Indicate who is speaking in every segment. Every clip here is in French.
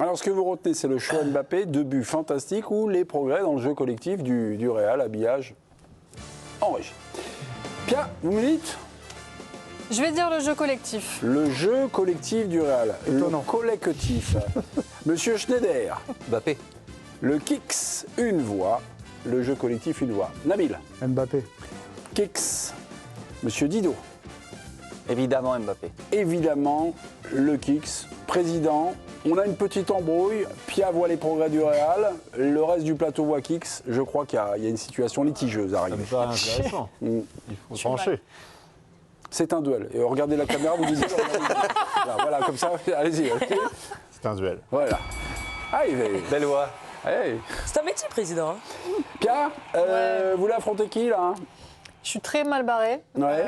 Speaker 1: Alors, ce que vous retenez, c'est le choix Mbappé, 2 buts fantastiques ou les progrès dans le jeu collectif du Real, habillage en régie. Pierre, vous me dites ?
Speaker 2: Je vais dire le jeu collectif.
Speaker 1: Le jeu collectif du Real.
Speaker 3: Étonnant.
Speaker 1: Le collectif. Monsieur Schneider.
Speaker 4: Mbappé.
Speaker 1: Le Kicks, une voix. Le jeu collectif, une voix. Nabil.
Speaker 3: Mbappé.
Speaker 1: Kicks. Monsieur Didot.
Speaker 4: Évidemment Mbappé.
Speaker 1: Évidemment, le Kicks. Président, on a une petite embrouille. Pia voit les progrès du Real. Le reste du plateau voit Kicks. Je crois qu'il y a une situation litigieuse à
Speaker 5: Ça me
Speaker 1: régler.
Speaker 5: paraît intéressant. Il faut trancher.
Speaker 1: C'est un duel. Et regardez la caméra, vous disiez. Voilà, comme ça, allez-y.
Speaker 5: C'est un duel.
Speaker 1: Voilà. Ah,
Speaker 4: Belle voix.
Speaker 1: Hey.
Speaker 6: C'est un métier, président.
Speaker 1: Pierre,
Speaker 2: Ouais.
Speaker 1: vous voulez affronter qui, là?
Speaker 2: Je suis très mal barrée.
Speaker 1: Ouais.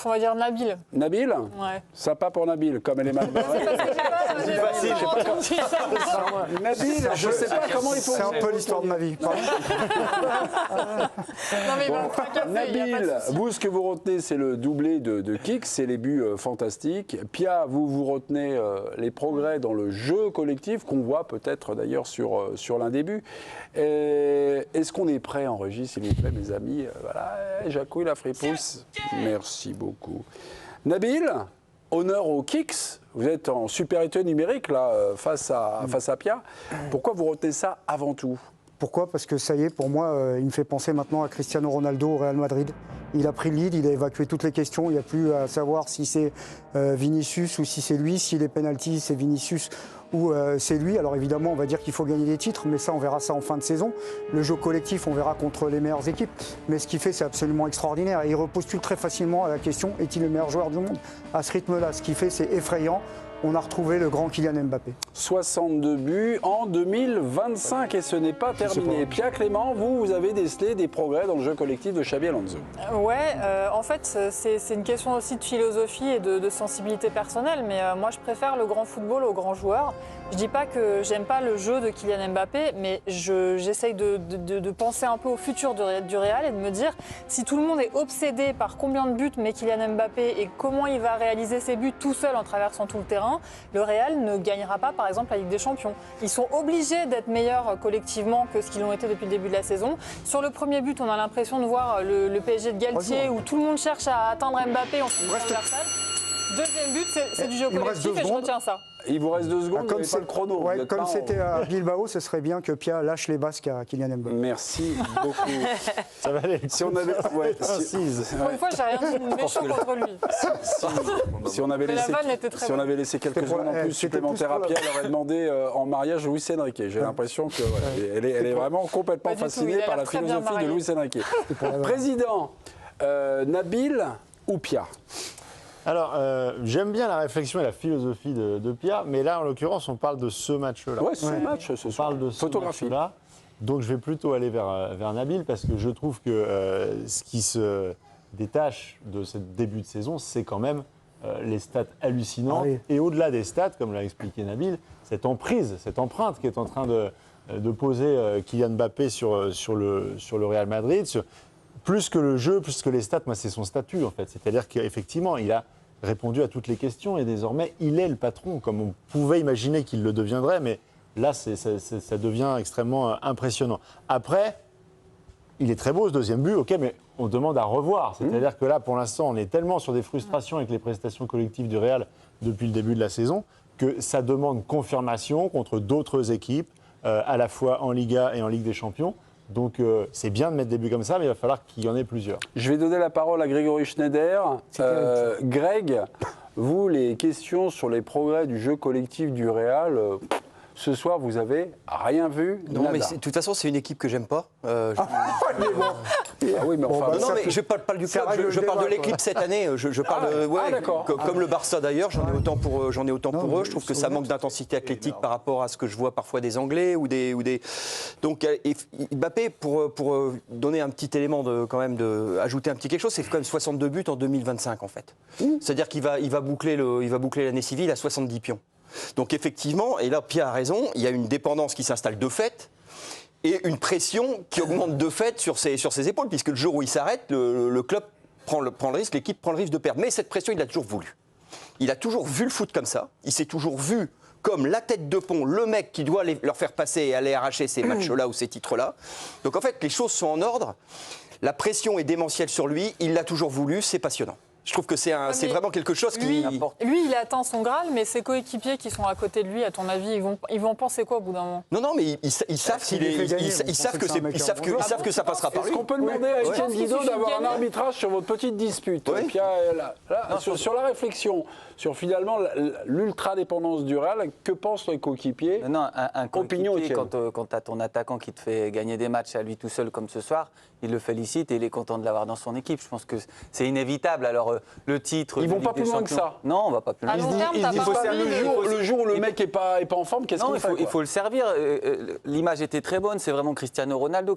Speaker 2: On va dire Nabil.
Speaker 1: Nabil?
Speaker 2: Ouais.
Speaker 1: Sympa pour Nabil, comme elle est mal barrée.
Speaker 2: Facile,
Speaker 1: Nabil, je ne sais pas comment il faut...
Speaker 3: C'est un peu l'histoire de ma vie. Pardon.
Speaker 2: Non mais il va me faire un café, il y a pas de
Speaker 1: Nabil,
Speaker 2: souci.
Speaker 1: vous, ce que vous retenez, c'est le doublé de Kicks, c'est les buts fantastiques. Pia, vous retenez les progrès dans le jeu collectif, qu'on voit peut-être d'ailleurs sur l'un des buts. Est-ce qu'on est prêt en régie, s'il vous plaît, mes amis? Voilà, Jacouille la fripousse. Merci beaucoup. Nabil, honneur aux Kicks. Vous êtes en supériorité numérique, là, face à Pia. Pourquoi vous retenez ça avant tout?
Speaker 3: Pourquoi? Parce que ça y est, pour moi, il me fait penser maintenant à Cristiano Ronaldo au Real Madrid. Il a pris le lead, il a évacué toutes les questions. Il n'y a plus à savoir si c'est Vinicius ou si c'est lui. Si les pénaltys, c'est Vinicius ou c'est lui. Alors évidemment, on va dire qu'il faut gagner des titres, mais ça, on verra ça en fin de saison. Le jeu collectif, on verra contre les meilleures équipes. Mais ce qu'il fait, c'est absolument extraordinaire. Et il repostule très facilement à la question, est-il le meilleur joueur du monde? À ce rythme-là, ce qu'il fait, c'est effrayant. On a retrouvé le grand Kylian Mbappé.
Speaker 1: 62 buts en 2025 et ce n'est pas terminé. Pia Clément, vous avez décelé des progrès dans le jeu collectif de Xabi Alonso.
Speaker 2: Ouais, en fait, c'est une question aussi de philosophie et de sensibilité personnelle, mais moi je préfère le grand football aux grands joueurs. Je dis pas que j'aime pas le jeu de Kylian Mbappé, mais j'essaye de penser un peu au futur du Real et de me dire si tout le monde est obsédé par combien de buts met Kylian Mbappé et comment il va réaliser ses buts tout seul en traversant tout le terrain, le Real ne gagnera pas par exemple la Ligue des Champions. Ils sont obligés d'être meilleurs collectivement que ce qu'ils ont été depuis le début de la saison. Sur le premier but, on a l'impression de voir le PSG de Galtier où tout le monde cherche à atteindre Mbappé en football transversal. Deuxième but, c'est du jeu collectif et je retiens ça.
Speaker 1: Il vous reste 2 secondes, vous n'avez pas le chrono.
Speaker 3: Ouais, comme c'était à Bilbao, ce serait bien que Pia lâche les Basques à Kylian Mbappé.
Speaker 1: Merci beaucoup.
Speaker 5: Ça va aller.
Speaker 1: Si on avait... Ouais,
Speaker 2: Pour une fois, j'ai rien dit de méchant contre lui.
Speaker 1: si on avait
Speaker 2: Mais la
Speaker 1: laissé,
Speaker 2: vanne était très
Speaker 1: si on
Speaker 2: bonne.
Speaker 1: avait laissé quelques
Speaker 3: C'était pour-
Speaker 1: secondes en plus
Speaker 3: c'était plus
Speaker 1: supplémentaires à
Speaker 3: pour
Speaker 1: Pia, elle aurait demandé en mariage Luis Enrique. J'ai l'impression que elle est vraiment complètement
Speaker 2: Pas du tout,
Speaker 1: fascinée
Speaker 2: il a
Speaker 1: par
Speaker 2: l'air
Speaker 1: la
Speaker 2: très bien
Speaker 1: philosophie de
Speaker 2: marié.
Speaker 1: Luis Enrique.
Speaker 3: pour la vanne.
Speaker 1: Président, Nabil ou Pia?
Speaker 5: Alors, j'aime bien la réflexion et la philosophie de Pia, mais là, en l'occurrence, on parle de ce match-là.
Speaker 1: Ouais, ce match, ce
Speaker 5: On
Speaker 1: soir.
Speaker 5: parle de ce
Speaker 1: Photographie.
Speaker 5: match-là. Donc, je vais plutôt aller vers Nabil parce que je trouve que ce qui se détache de ce début de saison, c'est quand même les stats hallucinantes.
Speaker 3: Ah oui.
Speaker 5: Et au-delà des stats, comme l'a expliqué Nabil, cette emprise, cette empreinte qui est en train de poser Kylian Mbappé sur le Real Madrid, plus que le jeu, plus que les stats, moi, c'est son statut, en fait. C'est-à-dire qu'effectivement, il a répondu à toutes les questions et désormais, il est le patron, comme on pouvait imaginer qu'il le deviendrait, mais là, ça devient extrêmement impressionnant. Après, il est très beau, ce deuxième but, ok, mais on demande à revoir. C'est-à-dire que là, pour l'instant, on est tellement sur des frustrations avec les prestations collectives du Real depuis le début de la saison que ça demande confirmation contre d'autres équipes, à la fois en Liga et en Ligue des Champions. Donc, c'est bien de mettre des buts comme ça, mais il va falloir qu'il y en ait plusieurs.
Speaker 1: Je vais donner la parole à Grégory Schneider. Greg, vous, les questions sur les progrès du jeu collectif du Real, ce soir, vous avez rien vu?
Speaker 4: Non,
Speaker 1: nada.
Speaker 4: mais de toute façon, c'est une équipe que j'aime pas.
Speaker 1: Ah oui, mais enfin...
Speaker 4: Non, mais je parle pas du
Speaker 3: ça
Speaker 4: club,
Speaker 3: règle
Speaker 4: je
Speaker 3: le
Speaker 4: parle de
Speaker 3: débat,
Speaker 4: l'équipe cette année. Je parle
Speaker 1: d'accord.
Speaker 4: comme le Barça d'ailleurs, j'en ai autant pour eux. Je trouve que ça manque d'intensité athlétique par rapport à ce que je vois parfois des Anglais ou des... Donc Mbappé, pour donner un petit élément ajouter un petit quelque chose, c'est quand même 62 buts en 2025 en fait. C'est-à-dire qu'il va boucler l'année civile à 70 pions. Donc effectivement, et là Pia a raison, il y a une dépendance qui s'installe de fait et une pression qui augmente de fait sur ses épaules, puisque le jour où il s'arrête, le club prend le risque, l'équipe prend le risque de perdre. Mais cette pression, il l'a toujours voulu. Il a toujours vu le foot comme ça, il s'est toujours vu comme la tête de pont, le mec qui doit leur faire passer et aller arracher ces matchs-là ou ces titres-là. Donc en fait, les choses sont en ordre. La pression est démentielle sur lui. Il l'a toujours voulu. C'est passionnant. Je trouve que c'est vraiment quelque chose qui...
Speaker 2: Lui, il atteint son Graal, mais ses coéquipiers qui sont à côté de lui, à ton avis, ils vont penser quoi au bout d'un moment?
Speaker 4: Non, mais ils savent que ça passera par lui.
Speaker 1: Est-ce qu'on peut demander à Étienne Guido d'avoir un arbitrage sur votre petite dispute?
Speaker 4: Oui.
Speaker 1: Puis, sur la réflexion, sur finalement l'ultra-dépendance du Real, que pensent les coéquipiers?
Speaker 6: Non, un
Speaker 1: Opinion,
Speaker 6: coéquipier,
Speaker 1: Étienne.
Speaker 6: quand tu as ton attaquant qui te fait gagner des matchs à lui tout seul comme ce soir, il le félicite et il est content de l'avoir dans son équipe. Je pense que c'est inévitable. Alors, le titre...
Speaker 1: Ils vont pas plus loin que ça.
Speaker 6: Non, on va pas plus loin.
Speaker 2: À long terme, t'as pas envie
Speaker 1: Le jour où le mec n'est pas en forme, qu'est-ce qu'il fait?
Speaker 6: Il faut le servir. L'image était très bonne. C'est vraiment Cristiano Ronaldo.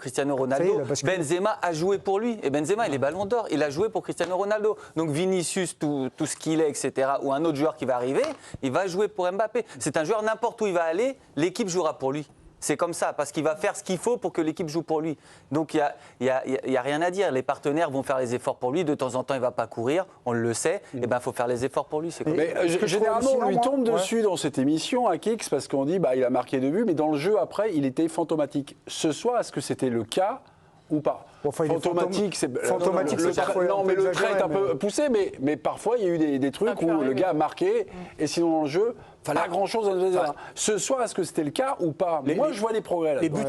Speaker 6: Benzema a joué pour lui. Et Benzema, il est ballon d'or. Il a joué pour Cristiano Ronaldo. Donc Vinicius, tout ce qu'il est, etc., ou un autre joueur qui va arriver, il va jouer pour Mbappé. C'est un joueur, n'importe où il va aller, l'équipe jouera pour lui. C'est comme ça, parce qu'il va faire ce qu'il faut pour que l'équipe joue pour lui. Donc il n'y a rien à dire. Les partenaires vont faire les efforts pour lui. De temps en temps, il ne va pas courir, on le sait. Et ben, il faut faire les efforts pour lui.
Speaker 1: Mais généralement, on lui tombe dessus dans cette émission à Kix parce qu'on dit il a marqué 2 buts, mais dans le jeu après, il était fantomatique. Ce soir, est-ce que c'était le cas ou pas?
Speaker 3: Enfin,
Speaker 1: fantomatique, c'est
Speaker 3: non,
Speaker 1: mais le trait est un peu poussé, mais parfois il y a eu des trucs où le gars a marqué et sinon dans le jeu, pas grand-chose à dire. Ce soir, est-ce que c'était le cas ou pas? Moi, je vois des progrès là.
Speaker 4: Les buts,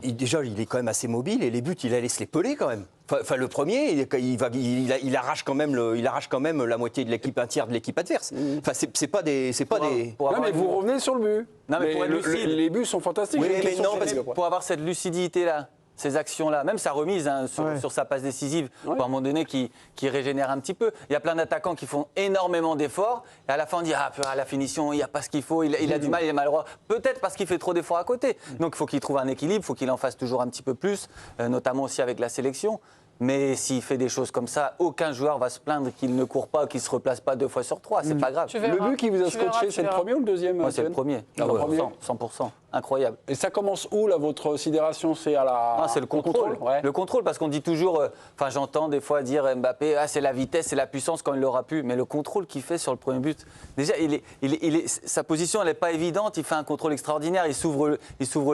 Speaker 4: déjà, il est quand même assez mobile et les buts, il allait se les peler quand même. Enfin, le premier, il arrache quand même la moitié de l'équipe, un tiers de l'équipe adverse. Enfin, c'est pas des.
Speaker 1: Non, mais vous revenez sur le but.
Speaker 6: Non, mais pour être lucide.
Speaker 1: Les buts sont fantastiques.
Speaker 6: Oui, mais non, parce que pour avoir cette lucidité là. Ces actions-là, même sa remise sur sa passe décisive, à un moment donné, qui régénère un petit peu. Il y a plein d'attaquants qui font énormément d'efforts, et à la fin on dit à la finition, il n'y a pas ce qu'il faut, il a du mal, il est malheureux. Peut-être parce qu'il fait trop d'efforts à côté. Donc il faut qu'il trouve un équilibre, il faut qu'il en fasse toujours un petit peu plus, notamment aussi avec la sélection. Mais s'il fait des choses comme ça, aucun joueur va se plaindre qu'il ne court pas, qu'il ne se replace pas 2 fois sur 3. C'est pas grave.
Speaker 1: Le but qui vous a scotché, c'est le premier ou le deuxième?
Speaker 6: Moi, c'est le premier. 100%. Incroyable.
Speaker 1: Et ça commence où, là, votre sidération? C'est à la...
Speaker 6: c'est le contrôle. Le contrôle, parce qu'on dit toujours... j'entends des fois dire Mbappé, c'est la vitesse, c'est la puissance quand il l'aura pu. Mais le contrôle qu'il fait sur le premier but, déjà, sa position, elle n'est pas évidente. Il fait un contrôle extraordinaire. Il s'ouvre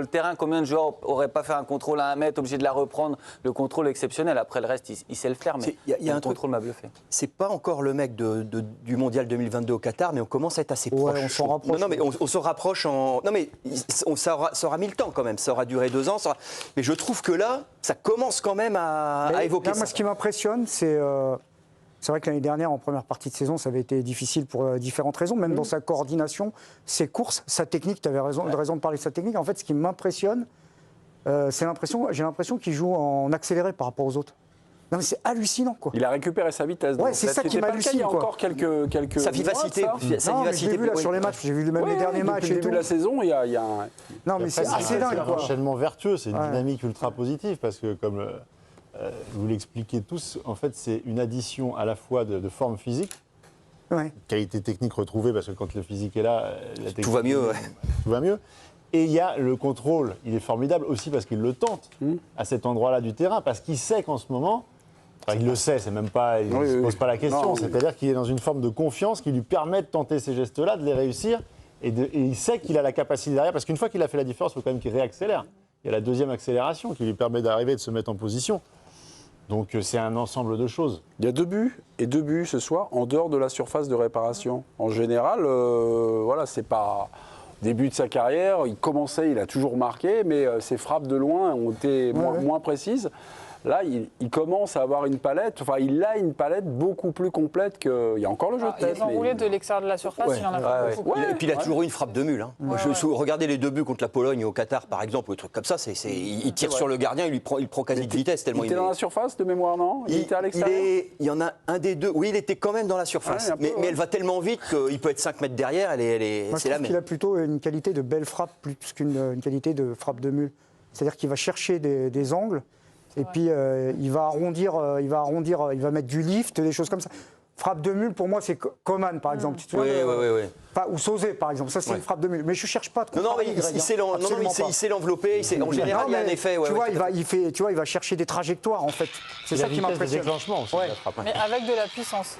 Speaker 6: le terrain. Combien de joueurs n'auraient pas fait un contrôle à 1 mètre, obligé de la reprendre? Le contrôle exceptionnel. Après, le reste, il sait le faire. Mais le contrôle m'a bluffé.
Speaker 4: C'est pas encore le mec du Mondial 2022 au Qatar, mais on commence à être assez proche.
Speaker 3: On s'en rapproche.
Speaker 4: Non, mais on se rapproche en... Non, mais ça aura mis le temps quand même. Ça aura duré 2 ans. Mais je trouve que là, ça commence quand même à évoquer ça.
Speaker 3: Moi, ce qui m'impressionne, c'est vrai que l'année dernière, en première partie de saison, ça avait été difficile pour différentes raisons, même dans sa coordination, ses courses, sa technique. Tu avais raison de parler de sa technique. En fait, ce qui m'impressionne, j'ai l'impression qu'il joue en accéléré par rapport aux autres. Non mais c'est hallucinant quoi.
Speaker 1: Il a récupéré sa vitesse.
Speaker 3: Ouais, c'est ça qui m'hallucine.
Speaker 1: Il y a encore quelques
Speaker 4: sa vivacité.
Speaker 3: Non, mais je l'ai vu là sur les matchs. J'ai vu même les derniers matchs.
Speaker 1: Depuis le début de la saison, il y a un...
Speaker 3: Non mais c'est assez dingue.
Speaker 5: C'est un enchaînement vertueux, c'est une dynamique ultra positive parce que comme vous l'expliquez tous, en fait c'est une addition à la fois de forme physique, qualité technique retrouvée parce que quand le physique est là, la technique,
Speaker 4: tout va mieux.
Speaker 5: Tout va mieux. Et il y a le contrôle, il est formidable aussi parce qu'il le tente à cet endroit-là du terrain, parce qu'il sait qu'en ce moment, il le sait, c'est même pas, il ne se pose pas la question, c'est-à-dire qu'il est dans une forme de confiance qui lui permet de tenter ces gestes-là, de les réussir, et il sait qu'il a la capacité derrière, parce qu'une fois qu'il a fait la différence, il faut quand même qu'il réaccélère. Il y a la deuxième accélération qui lui permet d'arriver et de se mettre en position. Donc c'est un ensemble de choses.
Speaker 1: Il y a 2 buts, et 2 buts ce soir, en dehors de la surface de réparation. En général, c'est pas... Début de sa carrière, il a toujours marqué, mais ses frappes de loin ont été moins précises. Là, il commence à avoir une palette, il a une palette beaucoup plus complète qu'il y a encore le jeu de tête.
Speaker 2: Les enroulés de l'extérieur de la surface, il en a fait beaucoup.
Speaker 4: Et puis il a toujours eu une frappe de mule. Regardez les 2 buts contre la Pologne au Qatar, par exemple, ou des trucs comme ça. Il tire sur le gardien, il prend quasi de vitesse. Tellement
Speaker 1: il était dans la surface de mémoire, non? Il était à l'extérieur.
Speaker 4: Il y en a un des deux. Oui, il était quand même dans la surface. Mais elle va tellement vite qu'il peut être 5 mètres derrière.
Speaker 3: Moi, je trouve qu'il a plutôt une qualité de belle frappe plus qu'une qualité de frappe de mule. C'est-à-dire qu'il va chercher des angles. Et puis il va arrondir, il va mettre du lift, des choses comme ça. Frappe de mule, pour moi, c'est Coman, par exemple. Tu te
Speaker 4: Oui,
Speaker 3: souviens,
Speaker 4: oui, oui.
Speaker 3: Ou Sauzé, par exemple. Ça, c'est une frappe de mule. Mais je ne cherche pas de
Speaker 4: Non,
Speaker 3: comparer,
Speaker 4: mais
Speaker 3: Greg,
Speaker 4: il sait l'envelopper. En général, il y a un effet. Ouais,
Speaker 3: tu vois, il va chercher des trajectoires, en fait. C'est ça qui m'impressionne.
Speaker 5: Déclenchement aussi.
Speaker 3: Ouais.
Speaker 2: Mais avec de la puissance.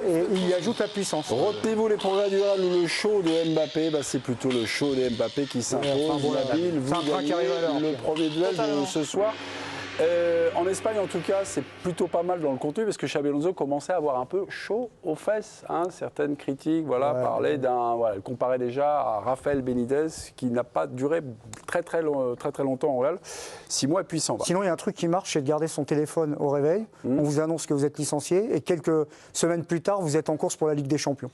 Speaker 3: Et il y ajoute la puissance.
Speaker 1: Retenez-vous les progrès du Real ou le show de Mbappé, c'est plutôt le show de Mbappé qui s'impose. Nabil, vous gagnez le premier duel de ce soir. En Espagne, en tout cas, c'est plutôt pas mal dans le contenu parce que Xabi Alonso commençait à avoir un peu chaud aux fesses. Certaines critiques parlaient elle comparait déjà à Rafael Benitez qui n'a pas duré très longtemps au Real. 6 mois et puis il s'en va.
Speaker 3: Sinon, il y a un truc qui marche, c'est de garder son téléphone au réveil. On vous annonce que vous êtes licencié et quelques semaines plus tard, vous êtes en course pour la Ligue des Champions.